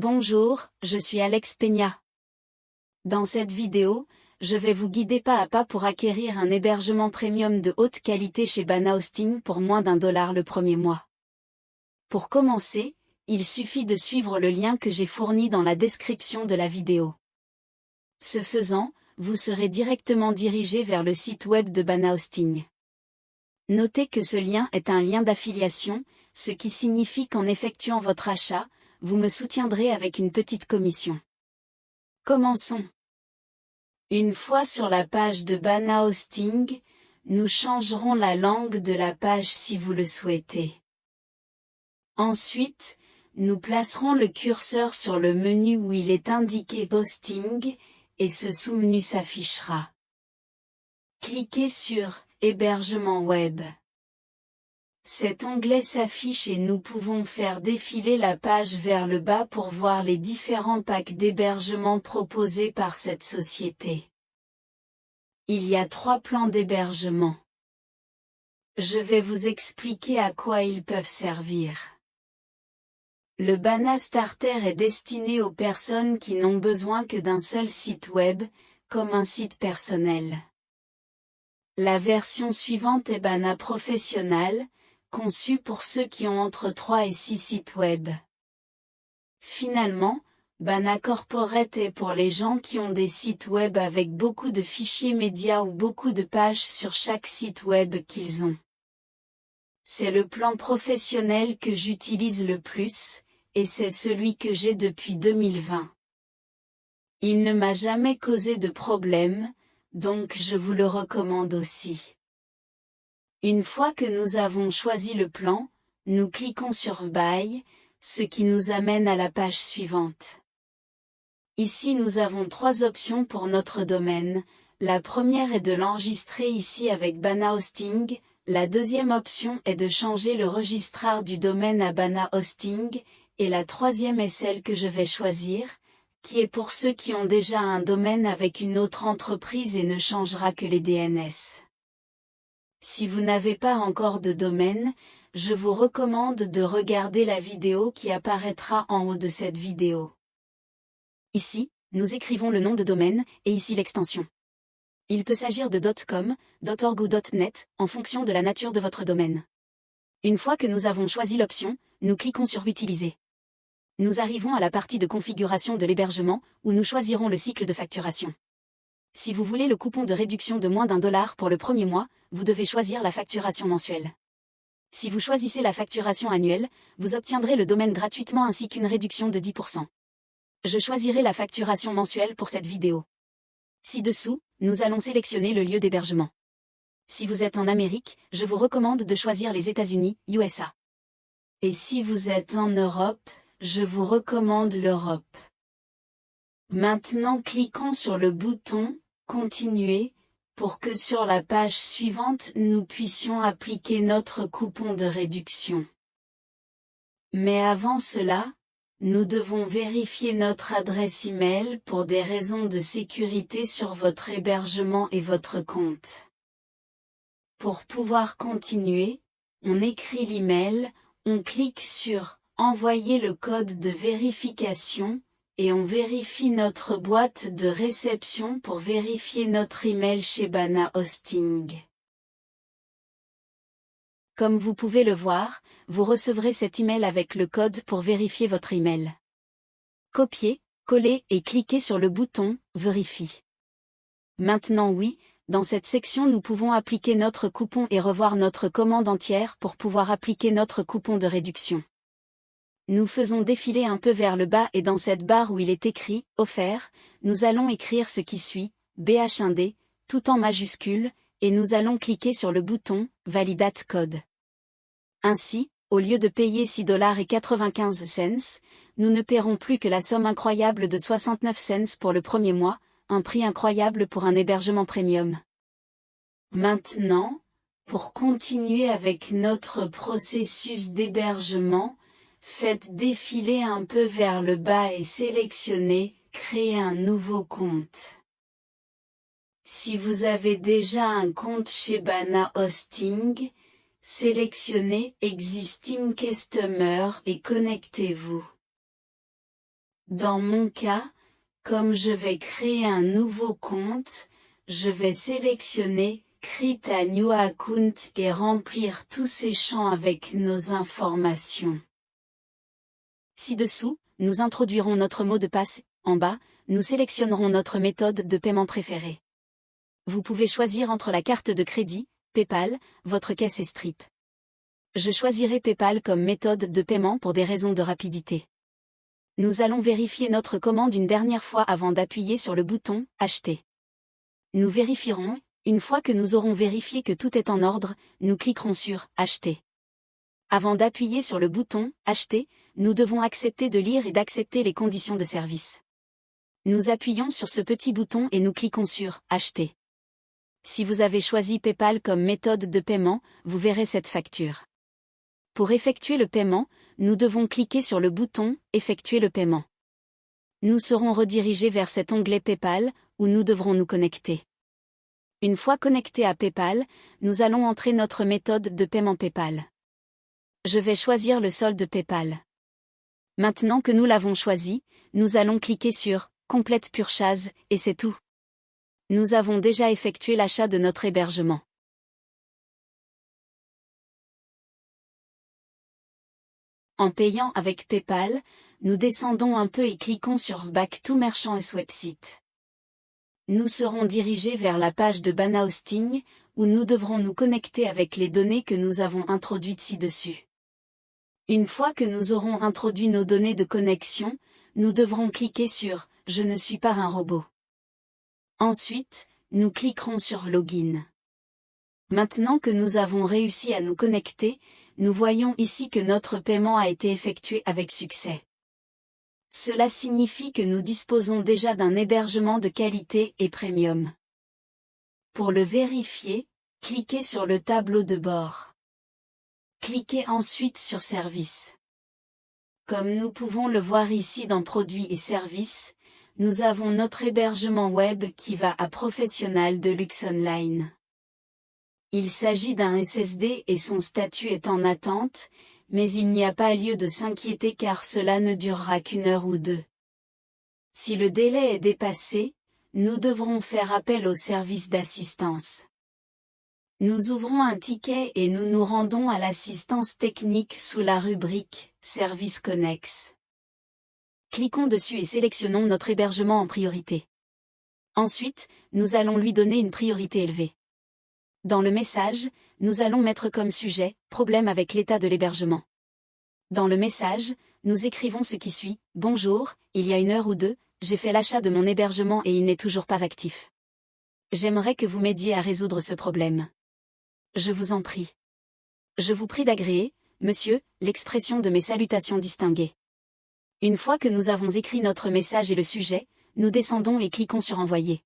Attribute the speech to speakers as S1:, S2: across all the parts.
S1: Bonjour, je suis Alex Peña. Dans cette vidéo, je vais vous guider pas à pas pour acquérir un hébergement premium de haute qualité chez Bana Hosting pour moins d'$1 le premier mois. Pour commencer, il suffit de suivre le lien que j'ai fourni dans la description de la vidéo. Ce faisant, vous serez directement dirigé vers le site web de Bana Hosting. Notez que ce lien est un lien d'affiliation, ce qui signifie qu'en effectuant votre achat, vous me soutiendrez avec une petite commission. Commençons. Une fois sur la page de Bana Hosting, nous changerons la langue de la page si vous le souhaitez. Ensuite, nous placerons le curseur sur le menu où il est indiqué Hosting, et ce sous-menu s'affichera. Cliquez sur Hébergement web. Cet onglet s'affiche et nous pouvons faire défiler la page vers le bas pour voir les différents packs d'hébergement proposés par cette société. Il y a 3 plans d'hébergement. Je vais vous expliquer à quoi ils peuvent servir. Le Bana Starter est destiné aux personnes qui n'ont besoin que d'un seul site web, comme un site personnel. La version suivante est Bana Professional, conçue pour ceux qui ont entre 3 et 6 sites web. Finalement, Bana Corporate est pour les gens qui ont des sites web avec beaucoup de fichiers médias ou beaucoup de pages sur chaque site web qu'ils ont. C'est le plan professionnel que j'utilise le plus, et c'est celui que j'ai depuis 2020. Il ne m'a jamais causé de problème, donc je vous le recommande aussi. Une fois que nous avons choisi le plan, nous cliquons sur Buy, ce qui nous amène à la page suivante. Ici nous avons 3 options pour notre domaine. La première est de l'enregistrer ici avec Bana Hosting, la deuxième option est de changer le registrar du domaine à Bana Hosting, et la troisième est celle que je vais choisir, qui est pour ceux qui ont déjà un domaine avec une autre entreprise et ne changera que les DNS. Si vous n'avez pas encore de domaine, je vous recommande de regarder la vidéo qui apparaîtra en haut de cette vidéo. Ici, nous écrivons le nom de domaine, et ici l'extension. Il peut s'agir de .com, .org ou .net, en fonction de la nature de votre domaine. Une fois que nous avons choisi l'option, nous cliquons sur Utiliser. Nous arrivons à la partie de configuration de l'hébergement, où nous choisirons le cycle de facturation. Si vous voulez le coupon de réduction de moins d'$1 pour le premier mois, vous devez choisir la facturation mensuelle. Si vous choisissez la facturation annuelle, vous obtiendrez le domaine gratuitement ainsi qu'une réduction de 10%. Je choisirai la facturation mensuelle pour cette vidéo. Ci-dessous, nous allons sélectionner le lieu d'hébergement. Si vous êtes en Amérique, je vous recommande de choisir les États-Unis, USA. Et si vous êtes en Europe, je vous recommande l'Europe. Maintenant cliquons sur le bouton « Continuer » pour que sur la page suivante nous puissions appliquer notre coupon de réduction. Mais avant cela, nous devons vérifier notre adresse email pour des raisons de sécurité sur votre hébergement et votre compte. Pour pouvoir continuer, on écrit l'email, on clique sur « Envoyer le code de vérification » et on vérifie notre boîte de réception pour vérifier notre email chez Bana Hosting. Comme vous pouvez le voir, vous recevrez cet email avec le code pour vérifier votre email. Copiez, collez et cliquez sur le bouton « Vérifie ». Maintenant oui, dans cette section nous pouvons appliquer notre coupon et revoir notre commande entière pour pouvoir appliquer notre coupon de réduction. Nous faisons défiler un peu vers le bas et dans cette barre où il est écrit « Offert », nous allons écrire ce qui suit, BH1D, tout en majuscule, et nous allons cliquer sur le bouton « Validate code ». Ainsi, au lieu de payer $6,95, nous ne paierons plus que la somme incroyable de 69 cents pour le premier mois, un prix incroyable pour un hébergement premium. Maintenant, pour continuer avec notre processus d'hébergement, faites défiler un peu vers le bas et sélectionnez « Créer un nouveau compte ». Si vous avez déjà un compte chez Bana Hosting, sélectionnez « Existing Customer » et connectez-vous. Dans mon cas, comme je vais créer un nouveau compte, je vais sélectionner Create a new account et remplir tous ces champs avec nos informations. Ci-dessous, nous introduirons notre mot de passe. En bas, nous sélectionnerons notre méthode de paiement préférée. Vous pouvez choisir entre la carte de crédit, PayPal, votre caisse et Stripe. Je choisirai PayPal comme méthode de paiement pour des raisons de rapidité. Nous allons vérifier notre commande une dernière fois avant d'appuyer sur le bouton « Acheter ». Nous vérifierons, une fois que nous aurons vérifié que tout est en ordre, nous cliquerons sur « Acheter ». Avant d'appuyer sur le bouton « Acheter », nous devons accepter de lire et d'accepter les conditions de service. Nous appuyons sur ce petit bouton et nous cliquons sur « Acheter ». Si vous avez choisi PayPal comme méthode de paiement, vous verrez cette facture. Pour effectuer le paiement, nous devons cliquer sur le bouton « Effectuer le paiement ». Nous serons redirigés vers cet onglet PayPal, où nous devrons nous connecter. Une fois connectés à PayPal, nous allons entrer notre méthode de paiement PayPal. Je vais choisir le solde PayPal. Maintenant que nous l'avons choisi, nous allons cliquer sur « Complete Purchase » et c'est tout. Nous avons déjà effectué l'achat de notre hébergement. En payant avec PayPal, nous descendons un peu et cliquons sur Back to Merchant et Website. Nous serons dirigés vers la page de Bana Hosting, où nous devrons nous connecter avec les données que nous avons introduites ci-dessus. Une fois que nous aurons introduit nos données de connexion, nous devrons cliquer sur « Je ne suis pas un robot ». Ensuite, nous cliquerons sur « Login ». Maintenant que nous avons réussi à nous connecter, nous voyons ici que notre paiement a été effectué avec succès. Cela signifie que nous disposons déjà d'un hébergement de qualité et premium. Pour le vérifier, cliquez sur le tableau de bord. Cliquez ensuite sur Services. Comme nous pouvons le voir ici dans Produits et Services, nous avons notre hébergement web qui va à Professionnel de Luxe Online. Il s'agit d'un SSD et son statut est en attente, mais il n'y a pas lieu de s'inquiéter car cela ne durera qu'une heure ou deux. Si le délai est dépassé, nous devrons faire appel au service d'assistance. Nous ouvrons un ticket et nous nous rendons à l'assistance technique sous la rubrique « Services connexes ». Cliquons dessus et sélectionnons notre hébergement en priorité. Ensuite, nous allons lui donner une priorité élevée. Dans le message, nous allons mettre comme sujet « Problème avec l'état de l'hébergement ». Dans le message, nous écrivons ce qui suit « Bonjour, il y a une heure ou deux, j'ai fait l'achat de mon hébergement et il n'est toujours pas actif. J'aimerais que vous m'aidiez à résoudre ce problème. Je vous en prie. Je vous prie d'agréer, monsieur, l'expression de mes salutations distinguées. » Une fois que nous avons écrit notre message et le sujet, nous descendons et cliquons sur « Envoyer ».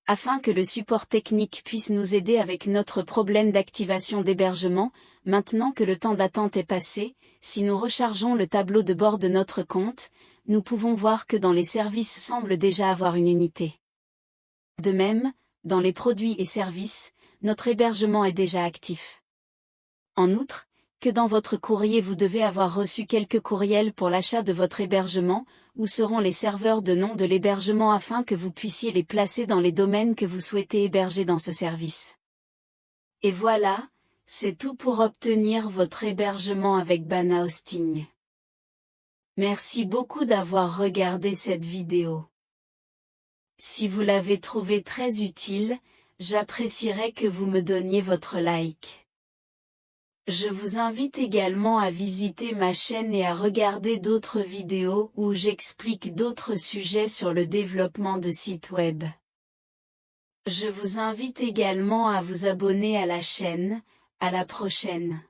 S1: Afin que le support technique puisse nous aider avec notre problème d'activation d'hébergement, maintenant que le temps d'attente est passé, si nous rechargeons le tableau de bord de notre compte, nous pouvons voir que dans les services semble déjà avoir une unité. De même, dans les produits et services, notre hébergement est déjà actif. En outre, que dans votre courrier vous devez avoir reçu quelques courriels pour l'achat de votre hébergement, où seront les serveurs de nom de l'hébergement afin que vous puissiez les placer dans les domaines que vous souhaitez héberger dans ce service. Et voilà, c'est tout pour obtenir votre hébergement avec Bana Hosting. Merci beaucoup d'avoir regardé cette vidéo. Si vous l'avez trouvée très utile, j'apprécierais que vous me donniez votre like. Je vous invite également à visiter ma chaîne et à regarder d'autres vidéos où j'explique d'autres sujets sur le développement de sites web. Je vous invite également à vous abonner à la chaîne. À la prochaine.